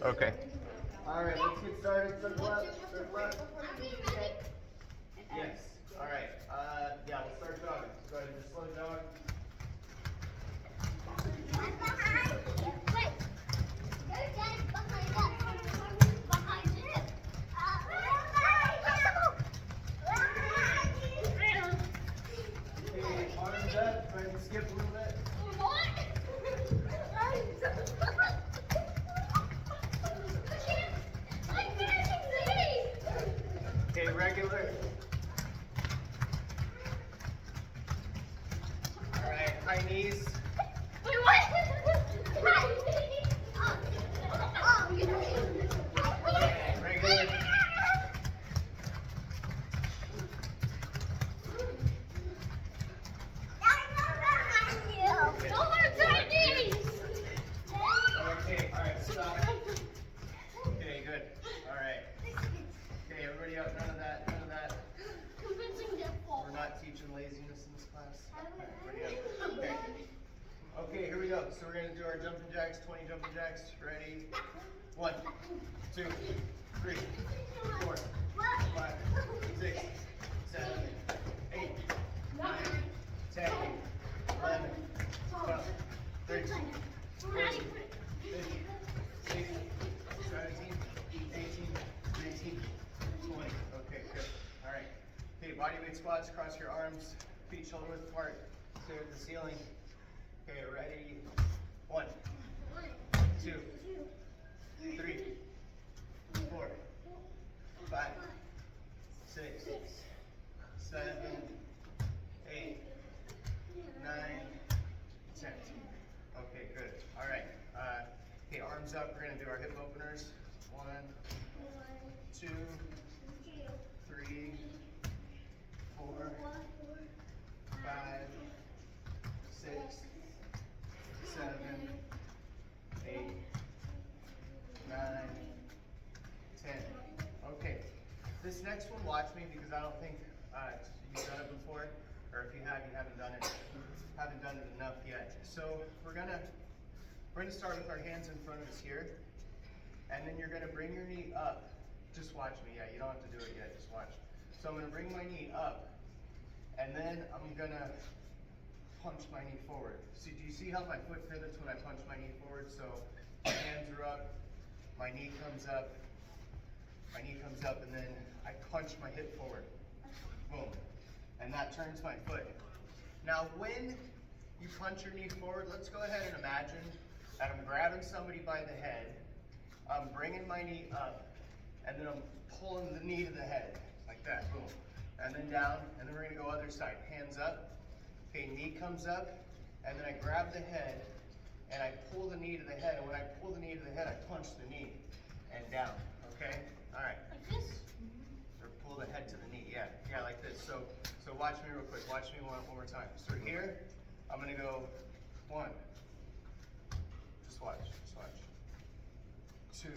Okay. All right, let's get started. Circle up, circle up. Yes. All right. Yeah, we'll start jogging. So go ahead and just slow jog. Okay, arms up. Go ahead and skip a little bit. Okay, regular. All right, high knees. Wait, what? Regular. Okay, all right, stop. Okay, good. All right. Okay, everybody up. None of that. None of that. We're not teaching laziness in this class. All right, everybody up. Okay. Okay, here we go. So we're gonna do our jumping jacks. 20 jumping jacks. Ready? 1, 2, 3, 4, 5, 6, 7, 8, 9, 10, 11, 12, 13, 14, 15, 16, 17, 18, 19, 20. Okay, good. All right. Okay, body weight squats. Cross your arms, feet shoulder width apart. Stare at the ceiling. Okay, ready? 1, 2, 3, 4, 5, 6, 7, 8, 9, 10. Okay, good. All right. Okay, arms up. We're gonna do our hip openers. 1, 2, 3, 4, 5, 6, 7, 8, 9, 10. Okay. This next one, watch me because I don't think you've done it before, or if you have, you haven't done it. Haven't done it enough yet. So we're gonna start with our hands in front of us here, and then you're gonna bring your knee up. Just watch me. Yeah, you don't have to do it yet. Just watch. So I'm gonna bring my knee up, and then I'm gonna punch my knee forward. So do you see how my foot pivots when I punch my knee forward? So my hands are up, my knee comes up, and then I punch my hip forward. Boom. And that turns my foot. Now when you punch your knee forward, let's go ahead and imagine that I'm grabbing somebody by the head, I'm bringing my knee up, and then I'm pulling the knee to the head, like that, boom. And then down, and then we're gonna go other side. Hands up, okay, knee comes up, and then I grab the head, and I pull the knee to the head, and when I pull the knee to the head, I punch the knee, and down, okay? All right. Like this? Or pull the head to the knee, yeah, like this. So watch me real quick, watch me one more time. So here, I'm gonna go 1, just watch, 2,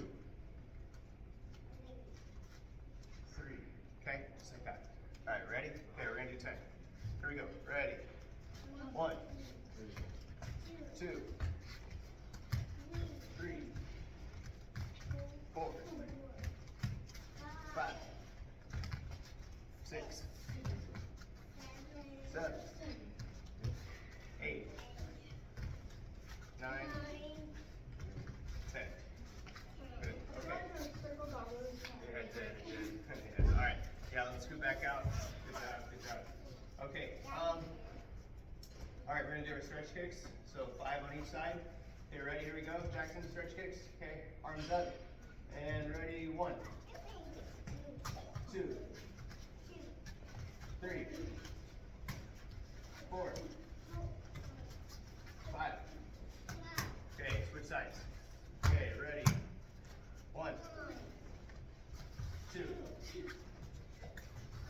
3, okay, just like that. All right, ready? Okay, we're gonna do 10. Here we go, ready? 1, 2, 3, 4, 5, 6, 7, 8, 9, 10. Good. Okay. Yeah, it did. All right. Yeah, let's scoot back out. Good job. Okay. All right, we're gonna do our stretch kicks. So 5 on each side. Okay, ready? Here we go. Jackson stretch kicks. Okay, arms up. And ready? 1, 2, 3, 4, 5. Okay, switch sides. Okay, ready? 1, 2,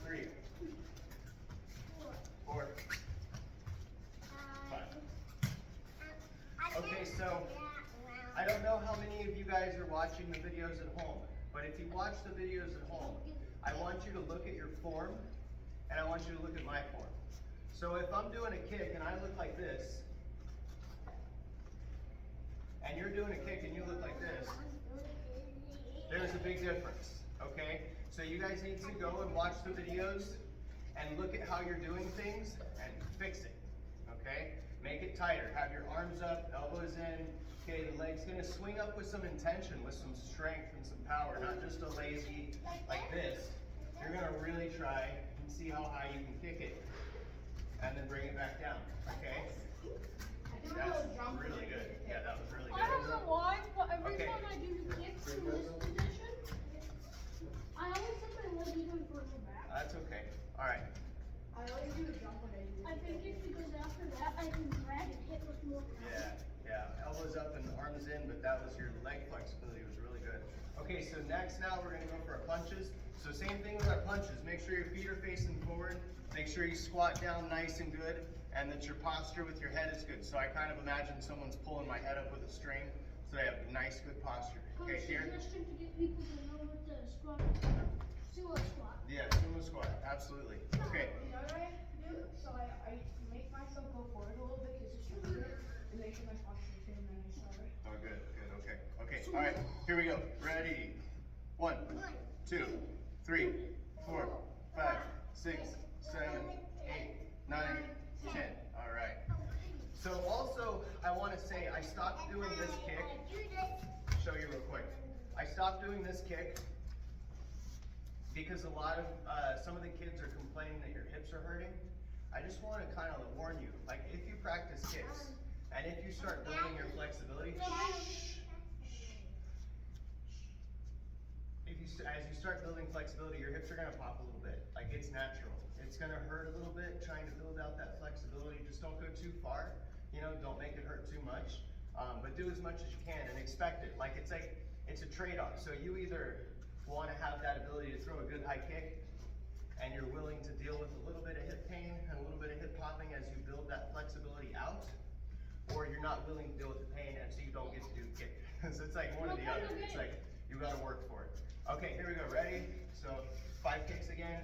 3, 4, 5. Okay, so I don't know how many of you guys are watching the videos at home, but if you watch the videos at home, I want you to look at your form, and I want you to look at my form. So if I'm doing a kick and I look like this, and you're doing a kick and you look like this, There's a big difference, okay? So you guys need to go and watch the videos and look at how you're doing things and fix it, okay? Make it tighter. Have your arms up, elbows in. Okay, the leg's gonna swing up with some intention, with some strength and some power, not just a lazy like this. You're gonna really try and see how high you can kick it, and then bring it back down, okay? That's really good. Yeah, that was really good. I don't know why, but every time I do the kicks in this position, I always set my leg even further back. That's okay. All right. I always do a jump when I do it. I think it's because after that I can drag and hit with more power. Yeah. Elbows up and arms in, but that was your leg flexibility was really good. Okay, so next now we're gonna go for our punches. So same thing with our punches. Make sure your feet are facing forward. Make sure you squat down nice and good, and that your posture with your head is good. So I kind of imagine someone's pulling my head up with a string, so they have nice, good posture. Okay, here. Suggestion to get people to know what the squat, sumo squat. Yeah, sumo squat, absolutely. Okay. You know what I do? So I make myself go forward a little bit because it's stronger and make sure my posture is good and then I start. Oh, good, okay. Okay, all right, here we go. Ready? 1, 2, 3, 4, 5, 6, 7, 8, 9, 10. All right. So also, I want to say I stopped doing this kick. Show you real quick. I stopped doing this kick because a lot of, some of the kids are complaining that your hips are hurting. I just want to kind of warn you, like if you practice kicks, and if you start building your flexibility, as you start building flexibility, your hips are going to pop a little bit. Like it's natural. It's going to hurt a little bit trying to build out that flexibility. Just don't go too far. You know, don't make it hurt too much. But do as much as you can and expect it. Like it's a trade-off. So you either want to have that ability to throw a good high kick, and you're willing to deal with a little bit of hip pain and a little bit of hip popping as you build that flexibility out, or you're not willing to deal with the pain and so you don't get to do the kick. So it's like one or the other. It's like you got to work for it. Okay, here we go. Ready? So 5 kicks again.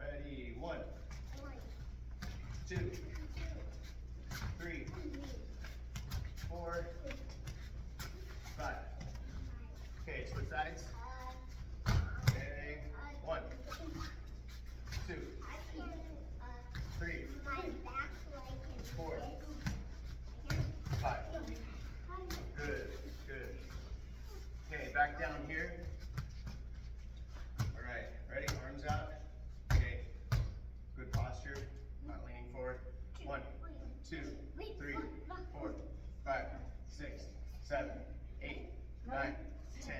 Ready? 1, 2, 3, 4, 5. Okay, switch sides. Okay. 1, 2, 3, 4, 5. Good. Okay, back down here. All right, ready? Arms out. Okay, good posture. Not leaning forward. 1, 2, 3, 4, 5, 6, 7, 8, 9, 10.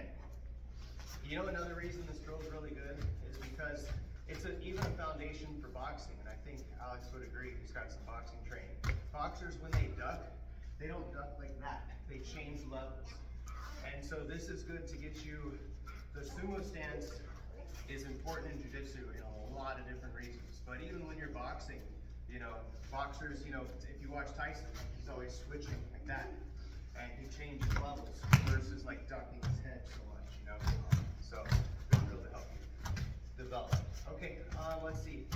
You know another reason this drill is really good is because it's even a foundation for boxing, and I think Alex would agree, who's got some boxing training. Boxers, when they duck, they don't duck like that. They change levels. And so this is good to get you, the sumo stance is important in jiu-jitsu in a lot of different reasons. But even when you're boxing, you know, boxers, you know, if you watch Tyson, he's always switching like that. And he changes levels versus like ducking his head so much, you know. So good drill to help you develop. Okay, let's see.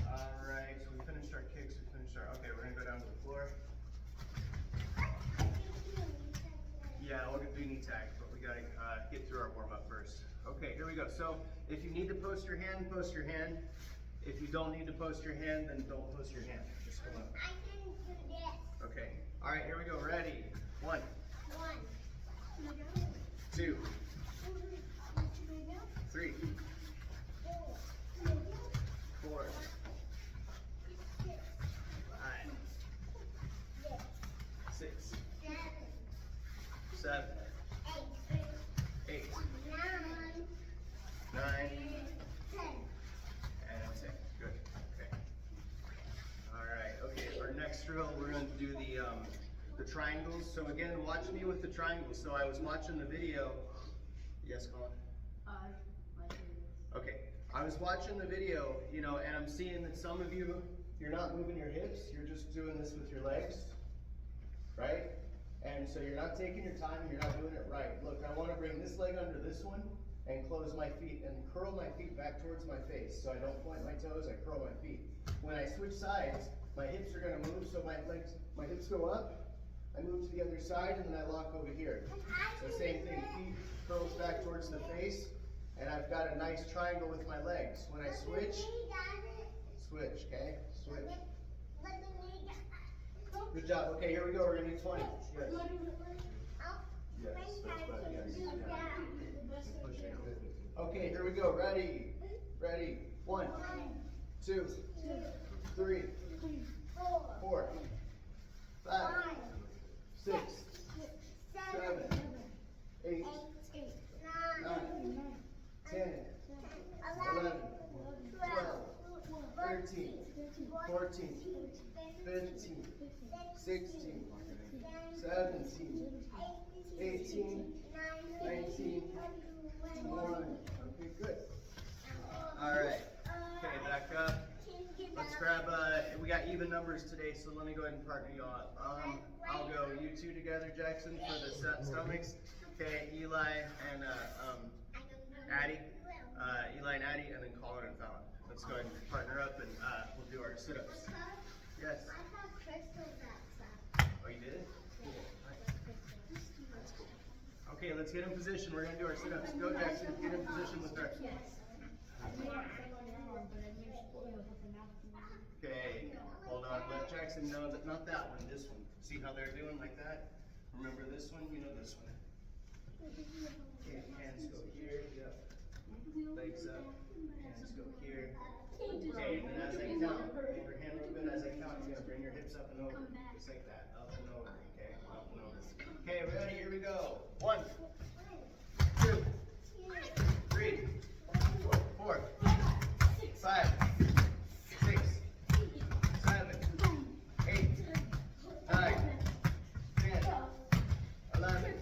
All right, so we finished our kicks, okay, we're gonna go down to the floor. Yeah, we'll do knee tags, but we gotta get through our warm-up first. Okay, here we go. So if you need to post your hand, post your hand. If you don't need to post your hand, then don't post your hand. Just come up. I can do this. Okay. All right, here we go. Ready? 1, 2, 3, 4, 5, 6, 7, 8, 9, and 10. Good. Okay. All right. Okay. Our next drill, we're going to do the triangles. So again, watch me with the triangles. So I was watching the video. Yes, Colin? Okay. I was watching the video, you know, and I'm seeing that some of you, you're not moving your hips. You're just doing this with your legs, right? And so you're not taking your time. You're not doing it right. Look, I want to bring this leg under this one and close my feet and curl my feet back towards my face. So I don't point my toes, I curl my feet. When I switch sides, my hips are going to move, so my hips go up, I move to the other side, and then I lock over here. So same thing, feet curls back towards the face, and I've got a nice triangle with my legs. When I switch, switch, okay? Switch. Good job. Okay, here we go. We're gonna do 20. Yes. Yes, that's right. Yes. Yeah. Push it. Good. Okay, here we go. Ready. Ready. 1, 2, 3, 4, 5, 6, 7, 8, 9, 10, 11, 12, 13, 14, 15, 16, 17, 18, 19, 20. Okay, good. All right. Okay, back up. Let's grab, we got even numbers today, so let me go ahead and partner you up. I'll go you two together, Jackson, for the stomachs. Okay, Eli and Addie. Eli and Addie, and then Colin and Fallon. Let's go ahead and partner up, and we'll do our sit-ups. Yes. Oh, you did? Cool. That's cool. Okay, let's get in position. We're going to do our sit-ups. Go, Jackson. Get in position with her. Okay, hold on. Let Jackson know that not that one, this one. See how they're doing like that? Remember this one? You know this one. Okay, hands go here. Yep. Legs up. Hands go here. Okay, and then as I count, hold your hand real good. As I count, you're gonna bring your hips up and over, just like that. Up and over. Okay, up and over. Okay, ready? Here we go. 1, 2, 3, 4, 5, 6, 7, 8, 9, 10, 11,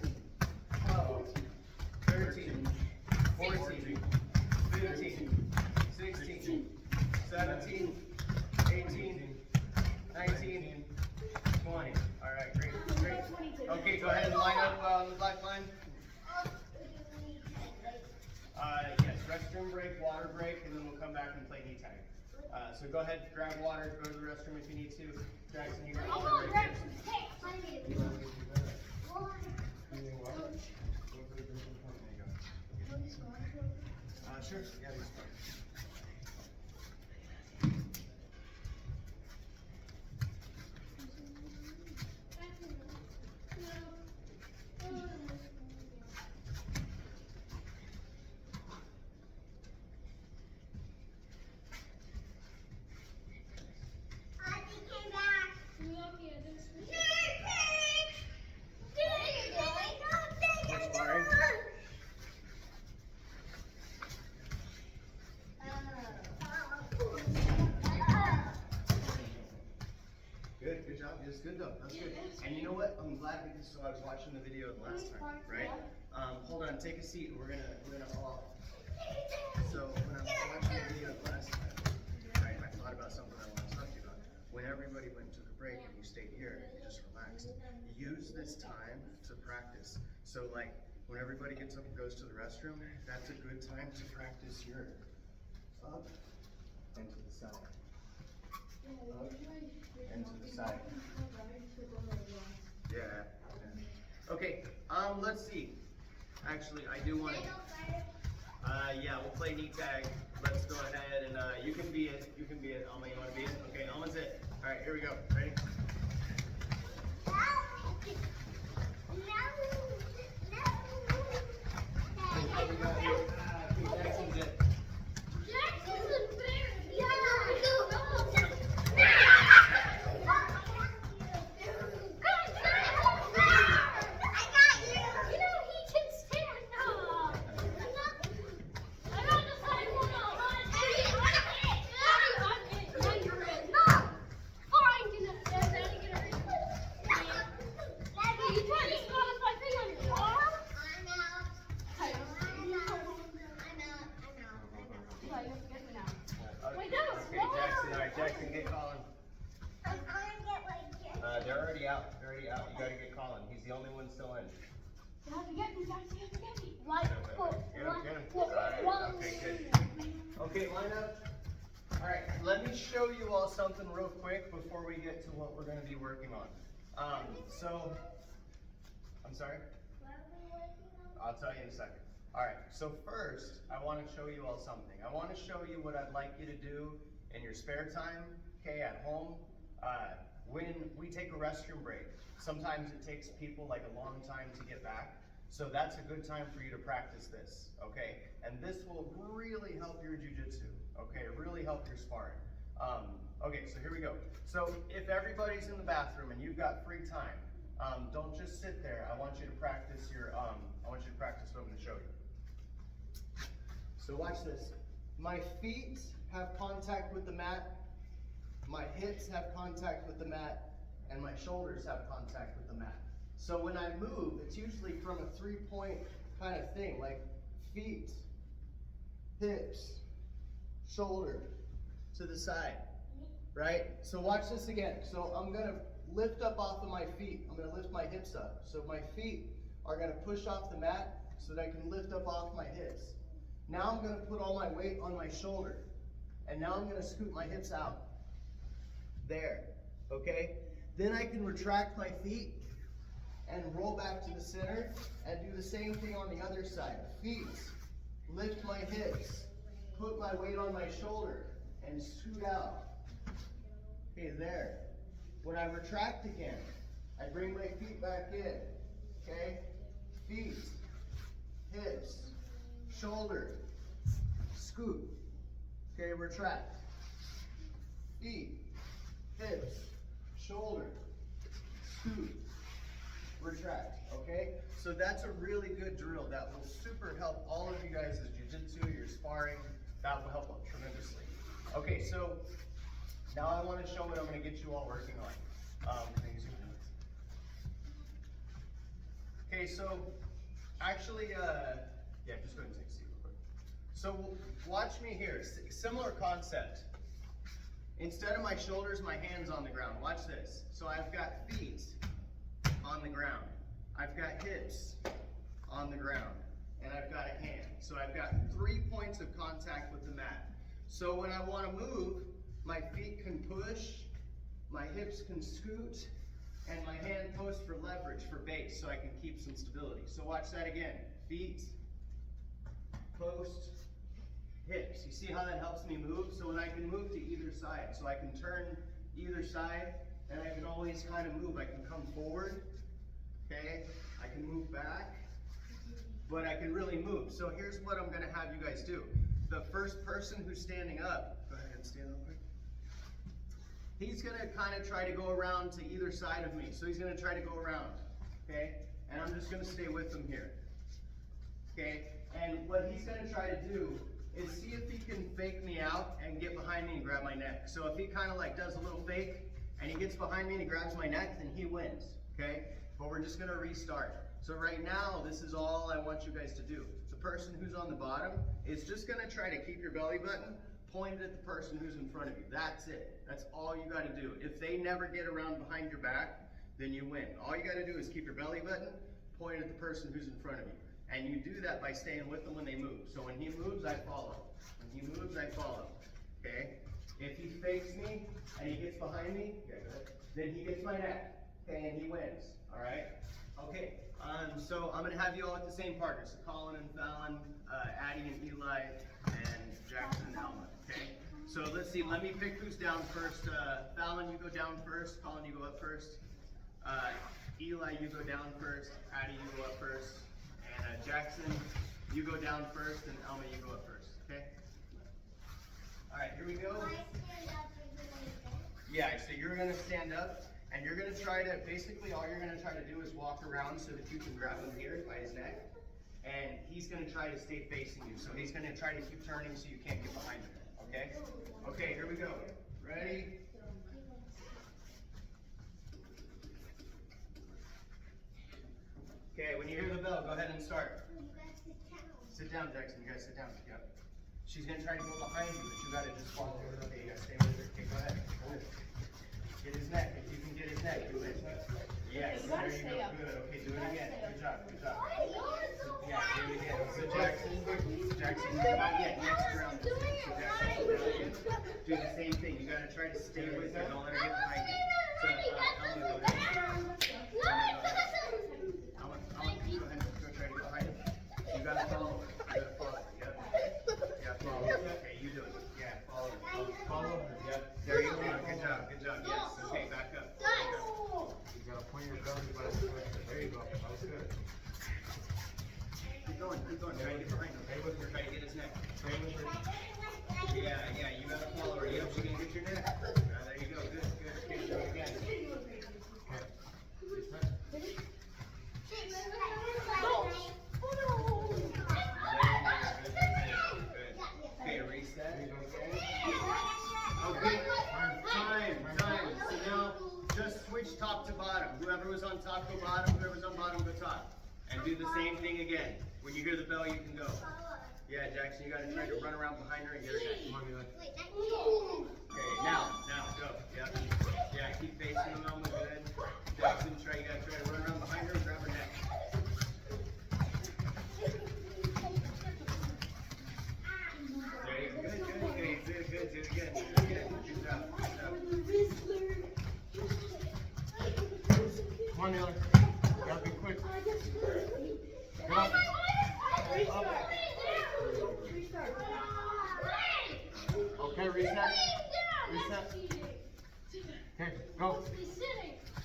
12, 13, 14, 15, 16, 17, 18, 19, 20. All right, great, great. Okay, go ahead and line up on the black line. Yes, restroom break, water break, and then we'll come back and play knee tag. So go ahead, grab water, go to the restroom if you need to. Jackson, you got water right here. Sure, yeah, he's fine. Good job. It's good though. That's good. And you know what? I'm glad because so I was watching the video last time, right? Hold on, take a seat. We're gonna all. So when I was watching the video last time, right, I thought about something I want to talk to you about. When everybody went and took a break and you stayed here and you just relaxed, use this time to practice. So like when everybody gets up and goes to the restroom, that's a good time to practice your up and to the side. Up and to the side. Yeah. Okay. Let's see. Actually, I do want to. Yeah, we'll play knee tag. Let's go ahead and you can be it. You can be it. Alma, you want to be it? Okay, Alma's it. All right, here we go. Ready? Jackson's it. Jackson's a bear. Jackson, get Colin. They're already out. They're already out. You gotta get Colin. He's the only one still in. You have to get me, Jackson. You have to get me. Right foot. Get him, get him. Alright, okay, good. Okay, line up. Alright, let me show you all something real quick before we get to what we're gonna be working on. I'm sorry? I'll tell you in a second. so first, I want to show you all something. I want to show you what I'd like you to do in your spare time, okay, at home. When we take a restroom break, sometimes it takes people like a long time to get back. So that's a good time for you to practice this, okay? And this will really help your jiu-jitsu, okay? Really help your sparring. Okay, so here we go. So if everybody's in the bathroom and you've got free time, don't just sit there. I want you to practice your, I want you to practice what I'm going to show you. So watch this. My feet have contact with the mat, my hips have contact with the mat, and my shoulders have contact with the mat. So when I move, it's usually from a 3-point kind of thing, like feet, hips, shoulder, to the side, right? So watch this again. So I'm gonna lift up off of my feet. I'm gonna lift my hips up. So my feet are gonna push off the mat so that I can lift up off my hips. Now I'm gonna put all my weight on my shoulder. And now I'm gonna scoot my hips out. There, okay? Then I can retract my feet and roll back to the center and do the same thing on the other side. Feet, lift my hips, put my weight on my shoulder, and scoot out. Okay, there. When I retract again, I bring my feet back in. Okay? Feet, hips, shoulder, scoot. Okay, retract. Feet, hips, shoulder, scoot, retract. Okay? So that's a really good drill that will super help all of you guys as jiu-jitsu, your sparring. That will help tremendously. Okay, so now I want to show what I'm going to get you all working on. Can I use your pens? Okay, so actually, yeah, just go ahead and take a seat real quick. So watch me here. Similar concept. Instead of my shoulders, my hands on the ground. Watch this. So I've got feet on the ground. I've got hips on the ground. And I've got a hand. So I've got 3 points of contact with the mat. So when I want to move, my feet can push, my hips can scoot, and my hand post for leverage, for base, so I can keep some stability. So watch that again. Feet, post, hips. You see how that helps me move? So when I can move to either side, so I can turn either side, and I can always kind of move. I can come forward, okay? I can move back, but I can really move. So here's what I'm gonna have you guys do. The first person who's standing up, go ahead and stand real quick. He's gonna kind of try to go around to either side of me. So he's gonna try to go around, okay? And I'm just gonna stay with him here, okay? And what he's gonna try to do is see if he can fake me out and get behind me and grab my neck. So if he kind of like does a little fake and he gets behind me and he grabs my neck, then he wins, okay? But we're just gonna restart. So right now, this is all I want you guys to do. The person who's on the bottom is just gonna try to keep your belly button pointed at the person who's in front of you. That's it. That's all you gotta do. If they never get around behind your back, then you win. All you gotta do is keep your belly button pointed at the person who's in front of you. And you do that by staying with them when they move. So when he moves, I follow. When he moves, I follow, okay? If he fakes me and he gets behind me, okay, go ahead, then he gets my neck, okay, and he wins, all right? Okay, so I'm gonna have you all with the same partners. So Colin and Fallon, Addie and Eli, and Jackson and Alma, okay? So let's see, let me pick who's down first. Fallon, you go down first. Colin, you go up first. Eli, you go down first. Addie, you go up first. And Jackson, you go down first, and Alma, you go up first, okay? All right, here we go. Yeah, so you're gonna stand up, and you're gonna try to, basically all you're gonna try to do is walk around so that you can grab him here by his neck, and he's gonna try to stay facing you. So he's gonna try to keep turning so you can't get behind him, okay? Okay, here we go. Ready? Okay, when you hear the bell, go ahead and start. Sit down, Jackson. You guys sit down. Yep. She's gonna try to go behind you, but you gotta just walk there. Okay, you gotta stay with her. Okay, go ahead. Get his neck. If you can get his neck, do it. Yes, there you go. Good. Okay, do it again. Good job. Good job. Yeah, do it again. So Jackson, not yet. Next round. So Jackson, do the same thing. You gotta try to stay with her. Don't let her get behind you. So I'm gonna go ahead. Go try to go behind him. You gotta follow. Good. going, keep going. Try to get behind him. Stay with her. Try to get his neck. Stay with her. Yeah, you gotta follow her. Yep, she can get your neck. There you go. Good. Okay, do it again. Okay. Okay, reset. Okay, time. So now, just switch top to bottom. Whoever was on top, go bottom. Whoever's on bottom, go top. And do the same thing again. When you hear the bell, you can go. Yeah, Jackson, you gotta try to run around behind her and get her neck. Come on, Mila. Okay, now, go. Yep. Yeah, keep facing Mama, good. Jackson, you gotta try to run around behind her and grab her neck. There you go. Good. Do it again. Good job. Come on, Mila. Gotta be quick. Come on. Okay, reset. Okay, go.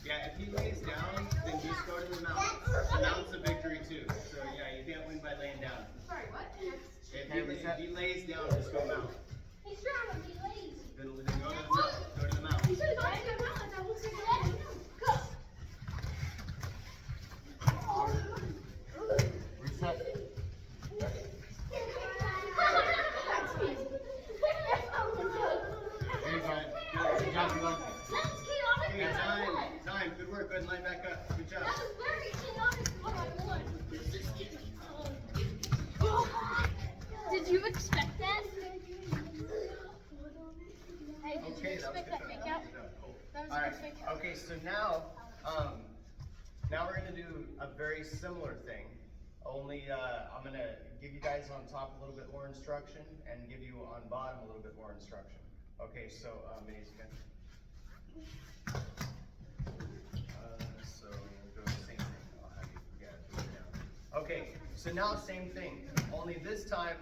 Yeah, if he lays down, then just go to the mount. The mount's a victory too. So yeah, you can't win by laying down. Sorry, what? If he lays down, just go mount. He's trying to be lazy. Then go to the mount. Go to the mount. He said, "I got balance. I won't say that." Reset. Good job, everyone. That's chaotic. Hey, time. Good work. Go ahead and line back up. Good job. That was very chaotic. What I won. Did you expect that? Hey, did you Okay, that was expect that good. fake out? Cool. That was All a right. good fake out. Okay, so now we're gonna do a very similar thing. Only I'm gonna give you guys on top a little bit more instruction and give you on bottom a little bit more instruction. Okay, so amazing. So we'll do the same thing. I'll have you forget it down. Okay, so now same thing. Only this time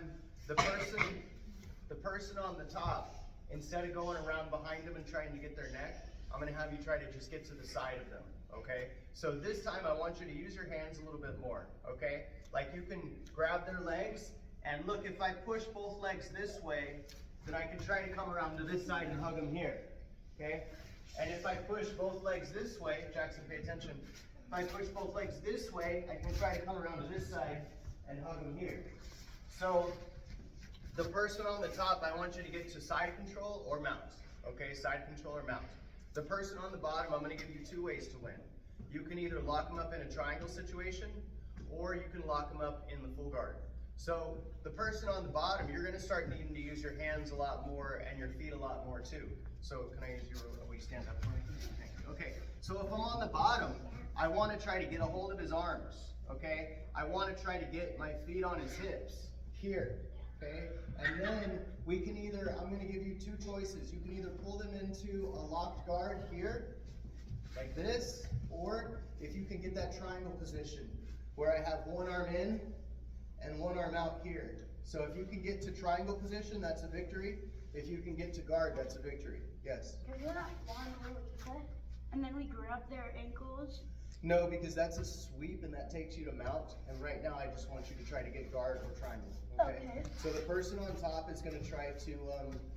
the person on the top, instead of going around behind them and trying to get their neck, I'm gonna have you try to just get to the side of them. Okay? So this time I want you to use your hands a little bit more. Okay? Like you can grab their legs, and look, if I push both legs this way, then I can try to come around to this side and hug them here. Okay? And if I push both legs this way, Jackson, pay attention. If I push both legs this way, I can try to come around to this side and hug them here. So the person on the top, I want you to get to side control or mount. Okay? Side control or mount. The person on the bottom, I'm going to give you two ways to win. You can either lock them up in a triangle situation, or you can lock them up in the full guard. So the person on the bottom, you're going to start needing to use your hands a lot more and your feet a lot more too. So can I use your, will you stand up for me? Thank you. Okay, so if I'm on the bottom, I want to try to get a hold of his arms, okay? I want to try to get my feet on his hips, here, okay? And then we can either, I'm going to give you two choices. You can either pull them into a locked guard here, like this, or if you can get that triangle position where I have one arm in and one arm out here. So if you can get to triangle position, that's a victory. If you can get to guard, that's a victory. Yes? Is it a one where we kick it, and then we grab their ankles? No, because that's a sweep and that takes you to mount. And right now I just want you to try to get guard or triangle. Okay? So the person on top is going to try to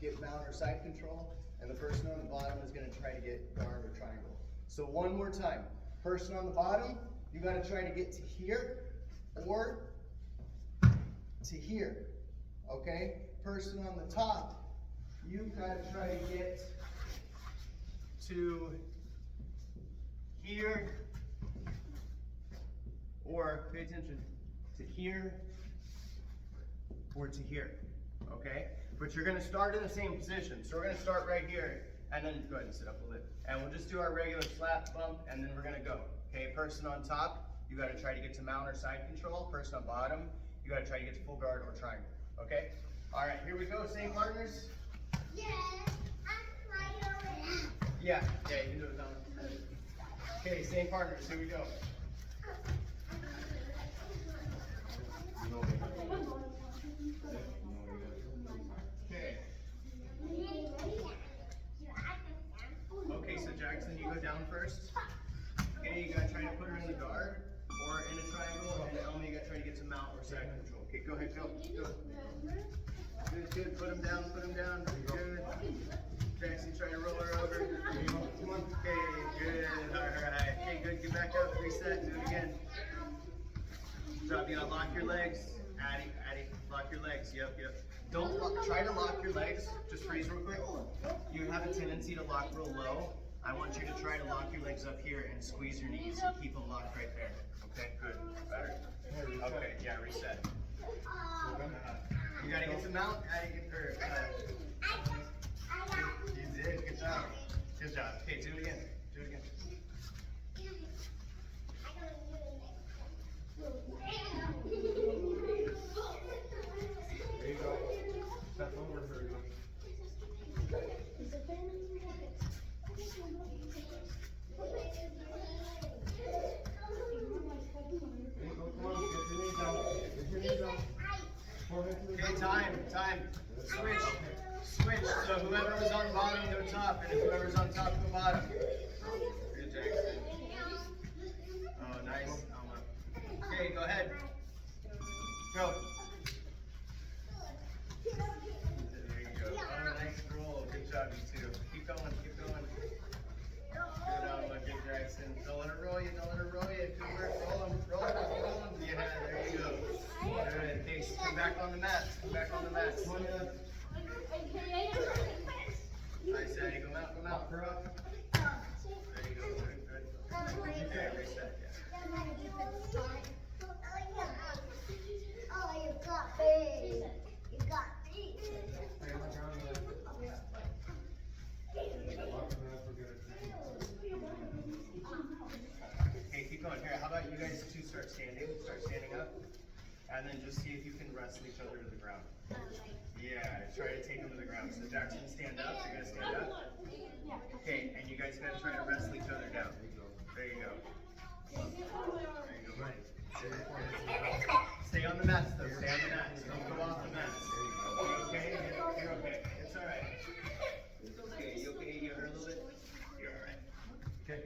get mount or side control, and the person on the bottom is going to try to get guard or triangle. So one more time. Person on the bottom, you got to try to get to here or to here. Okay? Person on the top, you've got to try to get to here, or pay attention, to here or to here. Okay? But you're going to start in the same position. So we're going to start right here, and then go ahead and sit up a little bit. And we'll just do our regular slap bump, and then we're going to go. Okay? Person on top, you got to try to get to mount or side control. Person on bottom, you got to try to get to full guard or triangle. Okay? All right, here we go. Same partners? Yeah, I'm right over there. Yeah, you can do it, Donna. Okay, same partners. Here we go. Okay. Okay, so Jackson, you go down first. Okay, you gotta try to put her in the guard or in a triangle, and Elma, you gotta try to get to mount or Side control. Okay, go ahead, go. Good, good. Put him down, put him down. Good. Jackson, try to roll her over. Come on. Okay, good. Alright. Okay, good. Get back up. Reset. Do it again. Good job. You gotta lock your legs. Addie, lock your legs. Yep. Don't try to lock your legs. Just freeze real quick. You have a tendency to lock real low. I want you to try to lock your legs up here and squeeze your knees and keep them locked right there. Okay, good. Better. Okay, yeah, reset. You gotta get to mount. You did. Good job. Good job. Okay, do it again. Do it again. There you go. Step over, there you go. Okay, time. Switch. So whoever was on bottom, go top, and whoever's on top, go bottom. Good, Jackson. Oh, nice. Okay, go ahead. Go. There you go. Oh, nice roll. Good job, you two. Keep going. Good on, good, Jackson. Don't let her roll you. Good work. Roll him. Yeah, there you go. Good. Okay, come back on the mat. Come on in. Nice, Eddie. Go out. Her up. There you go. Good. Okay, reset. Okay, keep going. Here, how about you guys two start standing up, and then just see if you can wrestle each other to the ground. Yeah, try to take them to the ground. So Jackson, stand up. You're gonna stand up. Okay, and you guys gotta try to wrestle each other down. There you go. Right. Stay on the mats though. Stay on the mats. Don't go off the mats. Okay? You're okay. It's all right. It's okay. You okay? You hurt a little bit? You're all right. Okay.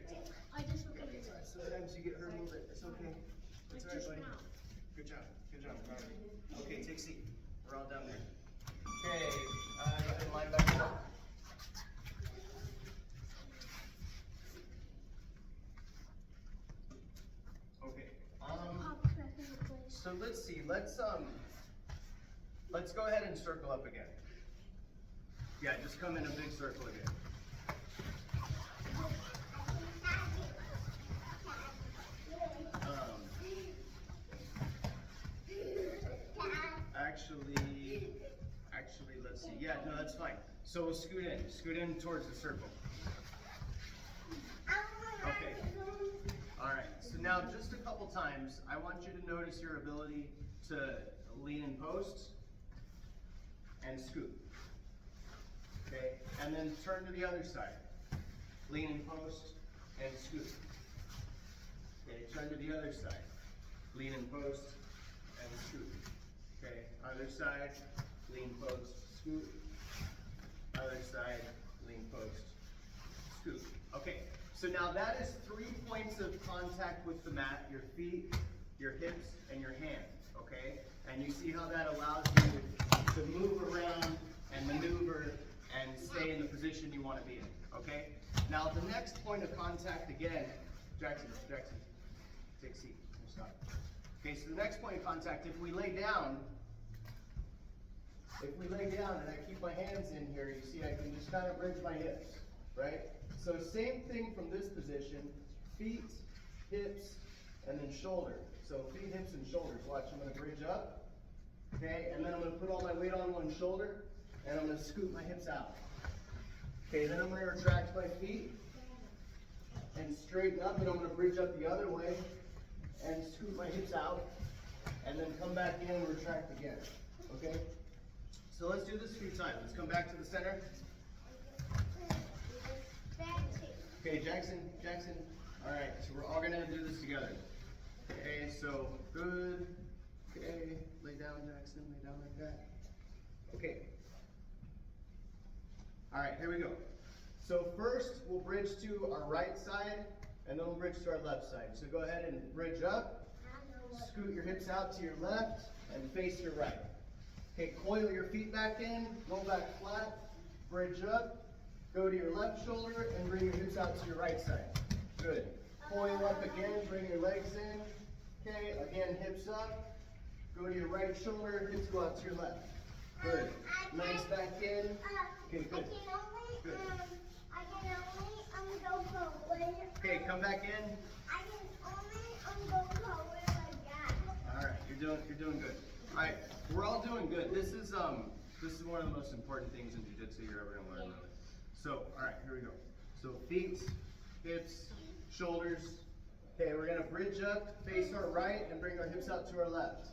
Sometimes you get hurt a little bit. It's okay. It's all right, buddy. Good job. Okay, take a seat. We're all down there. Okay. Go ahead and line back up. Okay. So let's see. Let's go ahead and circle up again. Yeah, just come in a big circle again. Actually, let's see. Yeah, no, that's fine. So we'll scoot in towards the circle. Okay. All right. So now, just a couple times, I want you to notice your ability to lean in post and scoot. Okay, and then turn to the other side. Lean in post and scoot. Okay, turn to the other side. Lean in post and scoot. Okay, other side, lean post, scoot. Other side, lean post, scoot. Okay, so now that is 3 points of contact with the mat, your feet, your hips, and your hands, okay? And you see how that allows you to move around and maneuver and stay in the position you want to be in, okay? Now the next point of contact again, Jackson, take a seat, stop. Okay, so the next point of contact, if we lay down and I keep my hands in here, you see I can just kind of bridge my hips, right? So same thing from this position, feet, hips, and then shoulder. So feet, hips, and shoulders. Watch, I'm going to bridge up, okay? And then I'm going to put all my weight on one shoulder, and I'm going to scoot my hips out. Okay, then I'm going to retract my feet and straighten up, and I'm going to bridge up the other way and scoot my hips out, and then come back in and retract again, okay? So let's do this a few times. Let's come back to the center. Okay, Jackson. All right, so we're all gonna do this together. Okay, so good. Okay, lay down, Jackson, lay down like that. Okay. All right, here we go. So first, we'll bridge to our right side, and then we'll bridge to our left side. So go ahead and bridge up, Scoot your hips out to your left and face your right. Okay, coil your feet back in, go back flat, bridge up, go to your left shoulder and bring your hips out to your right side. Good. Coil up again, bring your legs in. Okay, again, hips up. Go to your right shoulder, hips go out to your left. Good. Legs back in. Okay, good. Good. I can only go forward. Okay, come back in. I can only go forward like that. All right, you're doing good. All right, we're all doing good. This is one of the most important things in jiu-jitsu you're ever gonna learn. So, all right, here we go. So feet, hips, shoulders. Okay, we're gonna bridge up, face our right, and bring our hips out to our left.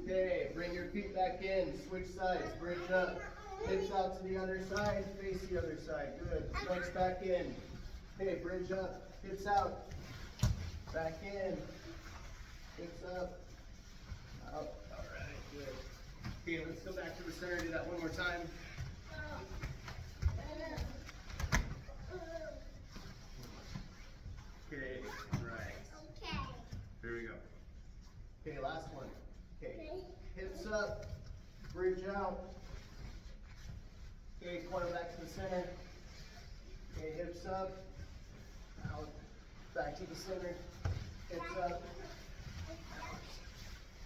Okay, bring your feet back in, switch sides, bridge up, hips out to the other side, face the other side, good. Legs back in. Okay, bridge up, hips out, back in, hips up, out. All right, good. Okay, let's go back to the center, do that one more time. Okay, right. Okay. Here we go. Okay, last one. Okay, hips up, bridge out. Okay, corner back to the center. Okay, hips up, out, back to the center. Hips up, out,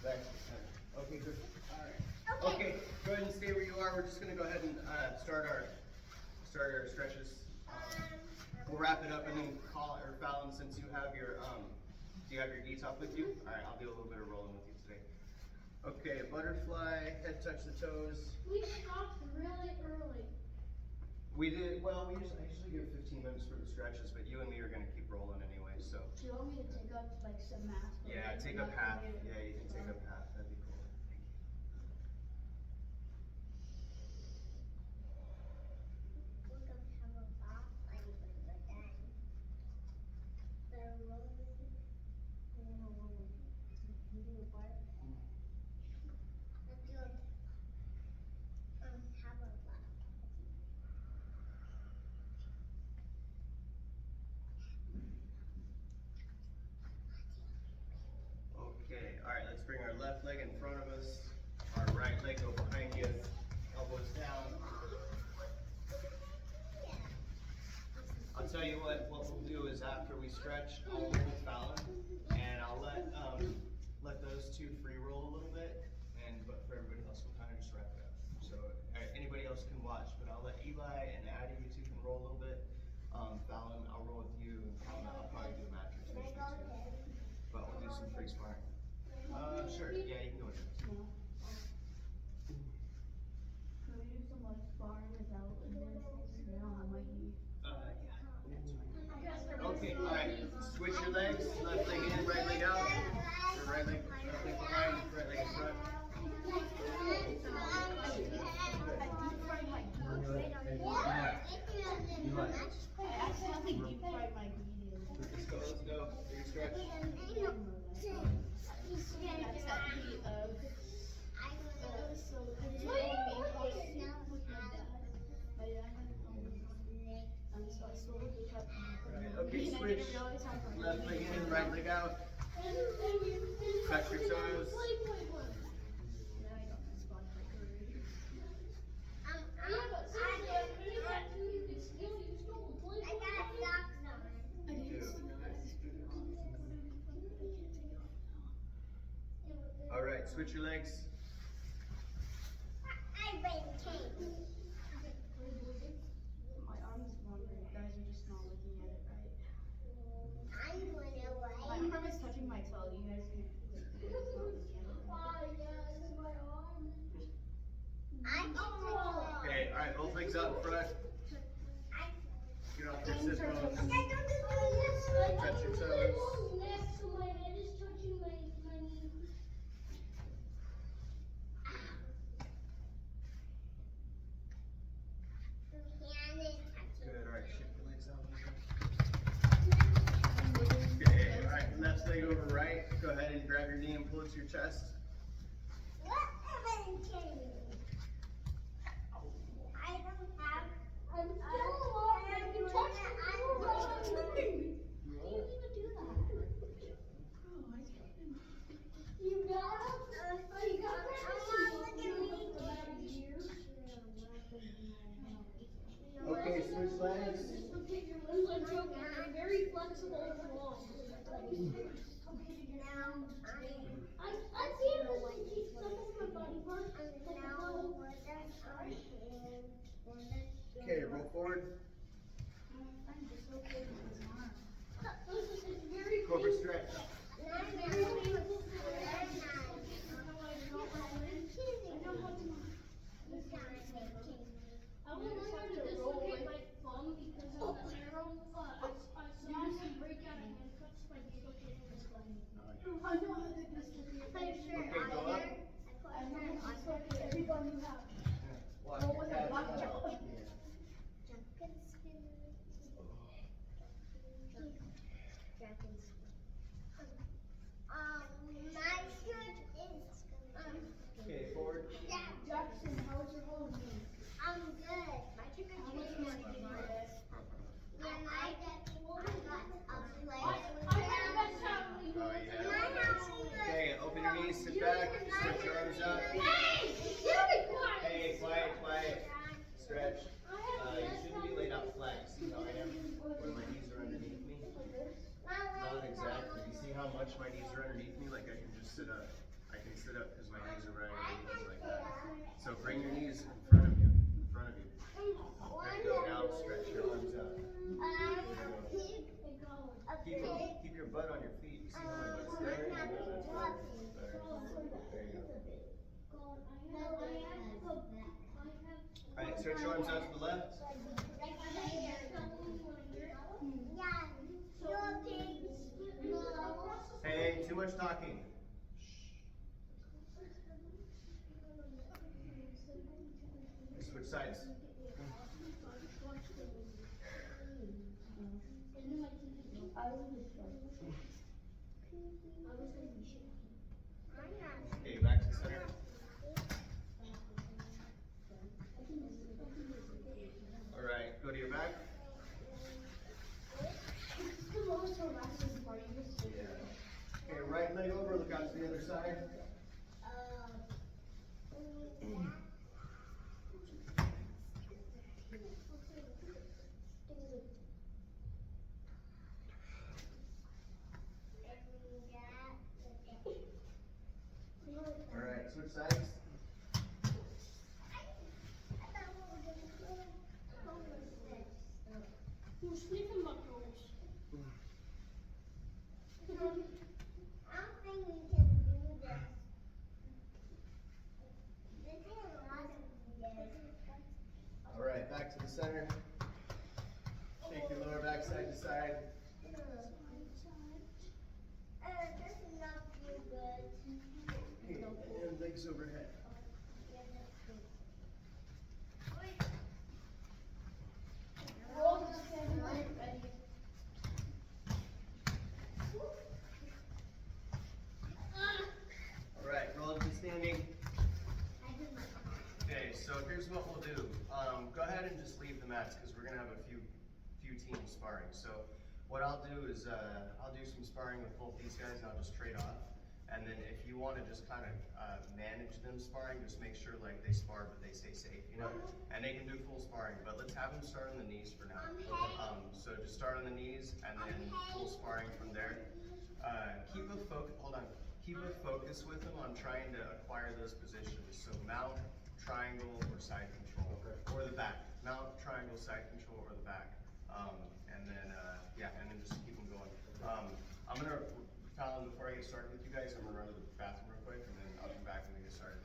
back to the center. Okay, good. All right. Okay, go ahead and stay where you are. We're just gonna go ahead and start our stretches. We'll wrap it up and then call or Fallon, since you have your do you have your e-top with you? All right, I'll do a little bit of rolling with you today. Okay, butterfly, head touch the toes. We stopped really early. We did, well, I usually give 15 minutes for the stretches, but you and me are gonna keep rolling anyway, so. Do you want me to take up like some math? Yeah, take up half. Yeah, you can take up half, that'd be cool. We're gonna have a bath when we're done. They're rolling. Let's do it. Have a bath. Okay, all right, let's bring our left leg in front of us, our right leg go behind you, elbows down. I'll tell you what we'll do is after we stretch, I'll roll with Fallon, and I'll let those two free roll a little bit, but for everybody else, we'll kind of just wrap it up. So anybody else can watch, but I'll let Eli and Addie, you two can roll a little bit. Fallon, I'll roll with you, and Fallon, I'll probably do a match or two with you too. But we'll do some free sparring. Sure, yeah, you can go with it. No. Can we do some like sparring without this? No, I might need. Okay, all right, switch your legs, left leg in, right leg out. Your right leg behind, right leg in front. I accidentally deep fried my ingredients. Let's go, do your stretch. That's that heat of. So I just made pasta with my dad. My dad had it on so I slowly kept. Right, okay, switch. Left leg in, right leg out. Touch your toes. All right, switch your legs. I've been changed. My arm is longer. You guys are just not looking at it right. I'm going away. My arm is touching my toe. You guys are just not looking at it right. I can take Okay, all right, both legs out in front. Get off your sit bones. Touch your toes. Next to my head is touching my knee. Good, all right, shift your legs out. Okay, all right, left leg over right. Go ahead and grab your knee and pull it to your chest. I'm still alive. I can touch my knee. How do you even do that? I see him to teach some of my body parts. Like now how. what does our hand want to do? Okay, roll forward. I'm dislocated my arm. It's very Cobra painful. stretch. It's very painful for how I drop my leg. I know how to. I will learn how to dislocate my thumb because of the arrow. I saw him break out of handcuffs by dislocating his thumb. I know how to dislocate. Okay, go up. I know how to dislocate everybody you have. Walk Go your with a calves black up. belt. My shirt is, Okay, forward. Jackson, how was your Halloween? I'm good. My trick or treat was good. Yeah, I got a play. I had the best Halloween. Oh, yeah. My Halloween was Okay, open your knees, sit back, stretch your arms up. Hey! You be quiet! Hey, quiet, quiet. Stretch. I have the You best shouldn't be laid out flat. You see how I am? When my knees are underneath me? Not exactly. You see how much my knees are underneath me? Like I can just sit up. I can sit up because my knees are right underneath me like that. So bring your knees in front of you. In front of you. There you go. Now stretch your arms out. Keep your butt on your feet. You see how my butt's there? That's better. There you go. Alright, stretch your arms out to the left. Hey, too much talking. Switch sides. Okay, back to the center. Alright, go to your back. Okay, right leg over, look out to the other side. Alright, switch sides. You're sniffing my toes. I don't think we can do this. This is a lot of this. Alright, back to the center. Shake your lower back side to side. This is not too good. Okay, and legs overhead. Alright, relative standing. Okay, so here's what we'll do. Go ahead and just leave the mats because we're gonna have a few teams sparring. So what I'll do is I'll do some sparring with both these guys and I'll just trade off. And then if you want to just kind of manage them sparring, just make sure like they spar but they stay safe, you know? And they can do full sparring, but let's have them start on the knees for now. So just start on the knees and then full sparring from there. Keep a focus with them on trying to acquire those positions. So mount, triangle, or side control, or the back. Mount, triangle, side control, or the back. And then just keep them going. I'm gonna, Fallon, before I get started with you guys, I'm gonna run to the bathroom real quick, and then I'll come back when we get started.